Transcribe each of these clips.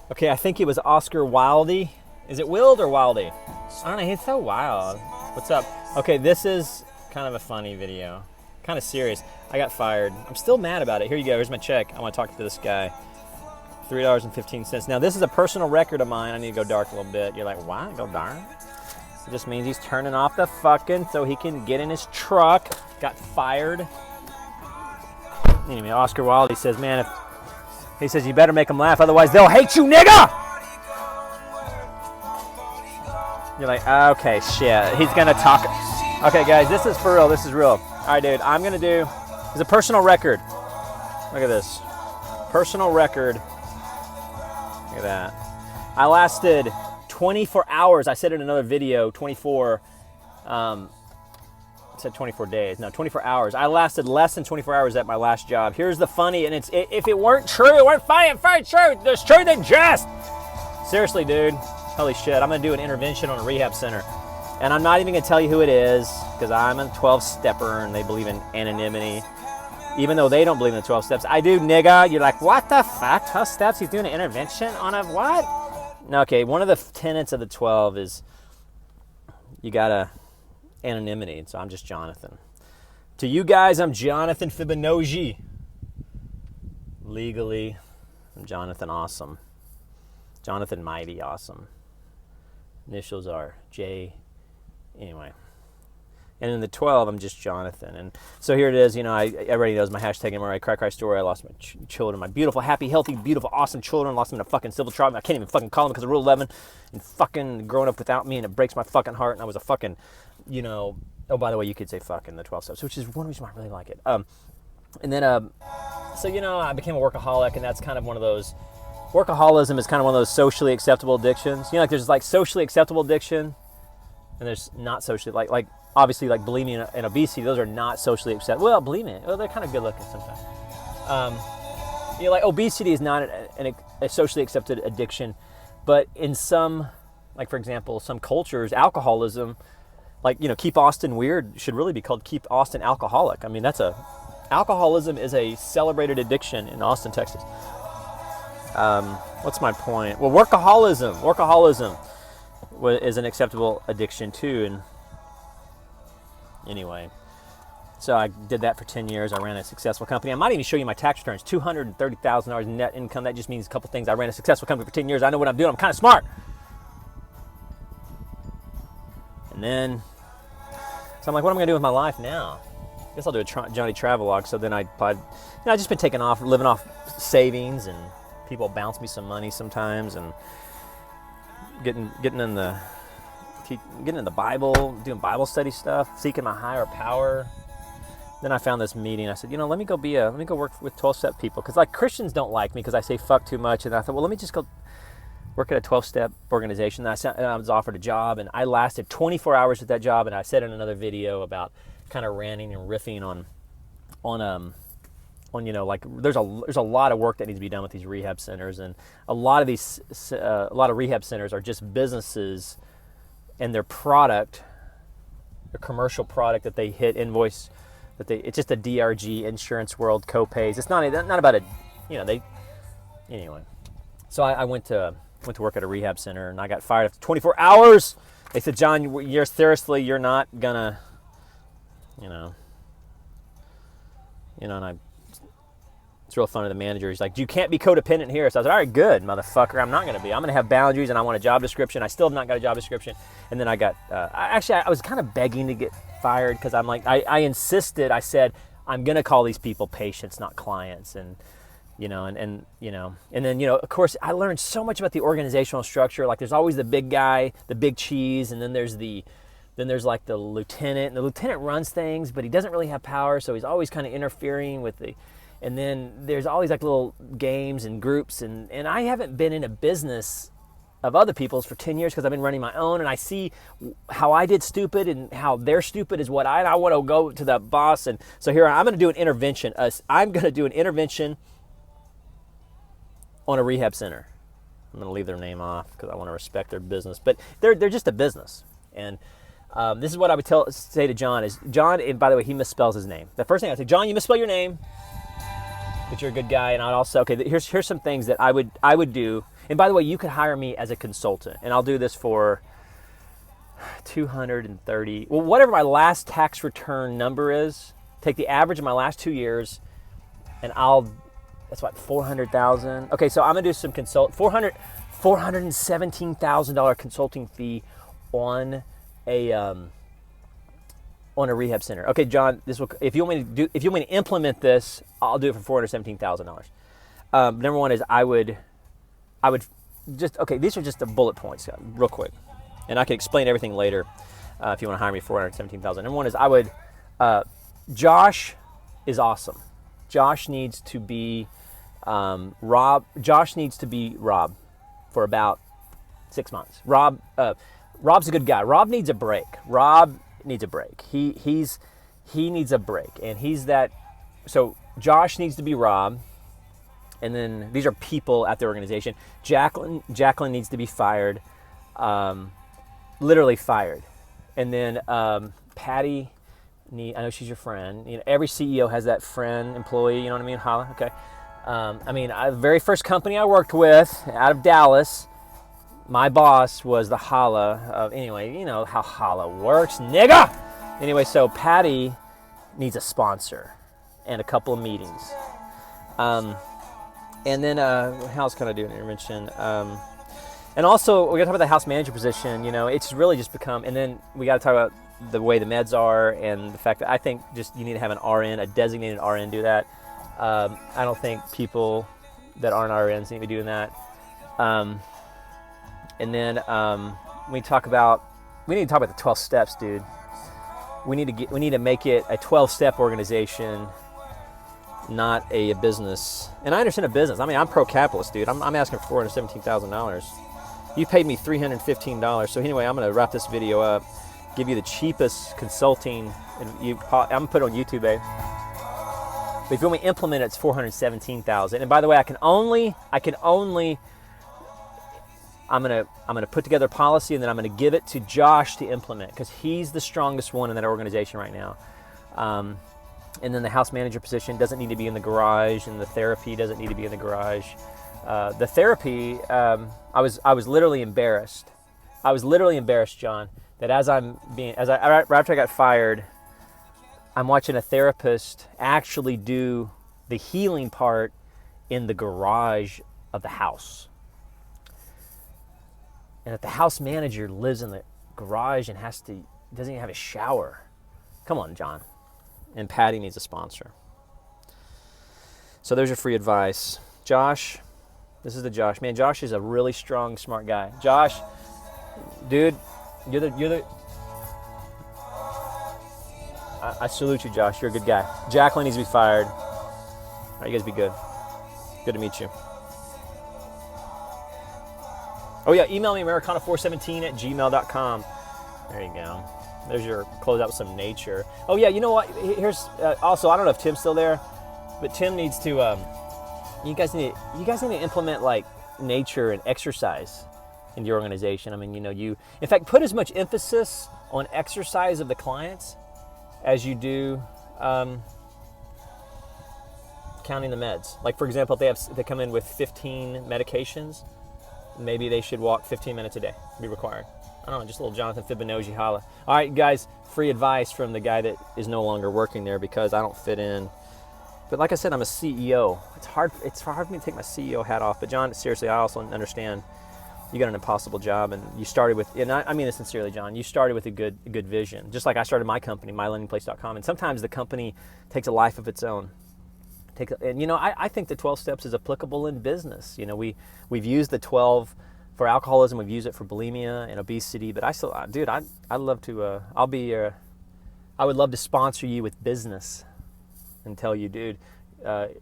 Okay, I think it was Oscar Wilde. Is it Wild or Wilde? I don't know, he's so wild. What's up? Okay, this is kind of a funny video. Kind of serious. I got fired. I'm still mad about it. Here you go, here's my check. I want to talk to this guy. $3.15. Now, this is a personal record of mine. I need to go dark a little bit. You're like, why go dark? It just means he's turning off the fucking so he can get in his truck. Got fired. Anyway, Oscar Wilde, he says, man, he says, you better make them laugh, otherwise they'll hate you, nigga! You're like, okay, shit. He's gonna talk. Okay, guys, this is for real. This is real. All right, dude, I'm gonna do, it's a personal record. Look at this. Personal record. Look at that. I lasted 24 hours. I said in another video, 24, it said 24 days. No, 24 hours. I lasted less than 24 hours at my last job. Here's the funny, and if it weren't true, it weren't funny true. There's truth in jest. Seriously, dude. Holy shit. I'm going to do an intervention on a rehab center. And I'm not even going to tell you who it is, because I'm a 12-stepper, and they believe in anonymity. Even though they don't believe in the 12 steps. I do, nigga. You're like, what the fuck? 12 steps? He's doing an intervention on a what? No, okay, one of the tenets of the 12 is you got to anonymity. So I'm just Jonathan. To you guys, I'm Jonathan Fibonojji. Legally, I'm Jonathan Awesome. Jonathan Mighty Awesome. Initials are J. Anyway. And in the 12, I'm just Jonathan. And so here it is. You know, everybody knows my hashtag MRI cry story. I lost my children, my beautiful, happy, healthy, beautiful, awesome children. Lost them in a fucking civil trial. I can't even fucking call them because of Rule 11. And fucking growing up without me, and it breaks my fucking heart. And I was a fucking, you know, oh, by the way, you could say fuck in the 12 steps, which is one reason why I really like it. And then, so, you know, I became a workaholic, and that's kind of one of those, workaholism is kind of one of those socially acceptable addictions. You know, like there's like socially acceptable addiction, and there's not socially, like obviously like bulimia and obesity, those are not socially acceptable. Well, bulimia, well, they're kind of good looking sometimes. You know, like obesity is not a socially accepted addiction, but in some, like for example, some cultures, alcoholism, like, you know, Keep Austin Weird should really be called Keep Austin Alcoholic. I mean, alcoholism is a celebrated addiction in Austin, Texas. What's my point? Well, workaholism is an acceptable addiction too. And anyway, so I did that for 10 years. I ran a successful company. I might even show you my tax returns, $230,000 net income. That just means a couple things. I ran a successful company for 10 years. I know what I'm doing. I'm kind of smart. And then, so I'm like, what am I going to do with my life now? I guess I'll do a Johnny Travelog. So then I applied, you know, I've just been taking off, living off savings, and people bounce me some money sometimes, and getting in the Bible, doing Bible study stuff, seeking my higher power. Then I found this meeting. I said, you know, let me go work with 12-step people, because like Christians don't like me because I say fuck too much. And I thought, well, let me just go work at a 12-step organization. And I was offered a job, and I lasted 24 hours at that job. And I said in another video about kind of ranting and riffing on you know, like there's a lot of work that needs to be done with these rehab centers, and a lot of rehab centers are just businesses, and their product, their commercial product that they hit invoice, it's just a DRG, insurance world, co-pays. It's not about it, you know, anyway. So I went to work at a rehab center, and I got fired after 24 hours. They said, John, you're not gonna, you know, and it's real funny. The manager, he's like, you can't be codependent here. So I was like, all right, good, motherfucker. I'm not going to be. I'm going to have boundaries, and I want a job description. I still have not got a job description. And then I got, I was kind of begging to get fired, because I'm like, I insisted. I said, I'm going to call these people patients, not clients. And, you know, and you know, and then, you know, of course, I learned so much about the organizational structure. Like there's always the big guy, the big cheese, and then there's like the lieutenant. And the lieutenant runs things, but he doesn't really have power, so he's always kind of interfering with the. And then there's always like little games and groups, and I haven't been in a business of other people's for 10 years because I've been running my own, and I see how I did stupid and how they're stupid is what I want to go to the boss. And so here I'm going to do an intervention. I'm going to do an intervention on a rehab center. I'm going to leave their name off because I want to respect their business, but they're just a business. And this is what I would say to John is, John, and by the way, he misspells his name. The first thing I say, John, you misspell your name. but you're a good guy. And I'd also, okay, here's some things that I would do. And by the way, you could hire me as a consultant, and I'll do this for 230, well, whatever my last tax return number is. Take the average of my last 2 years, and that's what, 400,000. Okay, so I'm gonna do some $417,000 consulting fee on a rehab center. Okay, John, if you want me to implement this, I'll do it for $417,000. Number one is I would just, okay, these are just the bullet points, real quick, and I can explain everything later if you want to hire me. $417,000. Number one is Josh is awesome. Josh needs to be Rob for about 6 months. Rob's a good guy. Rob needs a break. He needs a break, and he's that. So Josh needs to be Rob, and then these are people at the organization. Jacqueline needs to be fired, literally fired, and then Patty. I know she's your friend. You know, every CEO has that friend employee. You know what I mean? Holla. Okay. The very first company I worked with out of Dallas, my boss was the holla. Anyway, you know how holla works, nigga. Anyway, so Patty needs a sponsor and a couple of meetings. And then how else can I do an intervention? And also, we got to talk about the house manager position. You know, it's really just become. And then we got to talk about the way the meds are, and the fact that I think just you need to have an RN, a designated RN, do that. I don't think people that aren't RNs need to be doing that. And then we need to talk about the 12 steps, dude. We need to make it a 12-step organization, not a business. And I understand a business. I mean, I'm pro-capitalist, dude. I'm asking for $417,000. You paid me $315. So anyway, I'm gonna wrap this video up. Give you the cheapest consulting, and I'm gonna put it on YouTube, babe. But if you want me to implement it, it's $417,000. And by the way, I'm gonna put together a policy, and then I'm gonna give it to Josh to implement, because he's the strongest one in that organization right now. And then the house manager position doesn't need to be in the garage, and the therapy doesn't need to be in the garage. The therapy, I was literally embarrassed. John, that right after I got fired, I'm watching a therapist actually do the healing part in the garage of the house. And if the house manager lives in the garage and doesn't even have a shower. Come on, John. And Patty needs a sponsor. So there's your free advice. Josh, this is the Josh. Man, Josh is a really strong, smart guy. Josh, dude, you're the I salute you, Josh. You're a good guy. Jacqueline needs to be fired. All right, you guys be good. Good to meet you. Oh yeah, email me americana417@gmail.com. There you go. There's your close out with some nature. Oh yeah, you know what? Here's also, I don't know if Tim's still there, but Tim needs to. You guys need to implement like nature and exercise in your organization. I mean, you know, in fact, put as much emphasis on exercise of the clients as you do counting the meds. Like, for example, if they come in with 15 medications, maybe they should walk 15 minutes a day, be required. I don't know, just a little Jonathan Fibonojji holla. All right, guys, free advice from the guy that is no longer working there because I don't fit in. But like I said, I'm a CEO. It's hard for me to take my CEO hat off. But John, seriously, I also understand you got an impossible job, and you started with, and I mean this sincerely, John, you started with a good vision. Just like I started my company, mylendingplace.com, and sometimes the company takes a life of its own. And you know, I think the 12 steps is applicable in business. You know, we've used the 12 for alcoholism, we've used it for bulimia and obesity, but I'd love to, I would love to sponsor you with business and tell you, dude,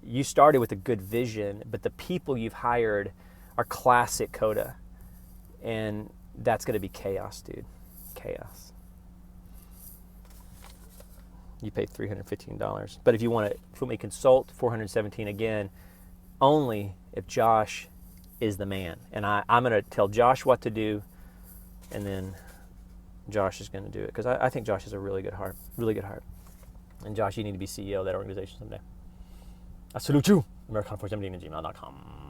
you started with a good vision, but the people you've hired are classic Coda. And that's going to be chaos, dude. Chaos. You paid $315. But if you want me to consult, $417 again, only if Josh is the man. And I'm going to tell Josh what to do, and then Josh is going to do it. Because I think Josh has a really good heart. Really good heart. And Josh, you need to be CEO of that organization someday. I salute you. Americana417@gmail.com.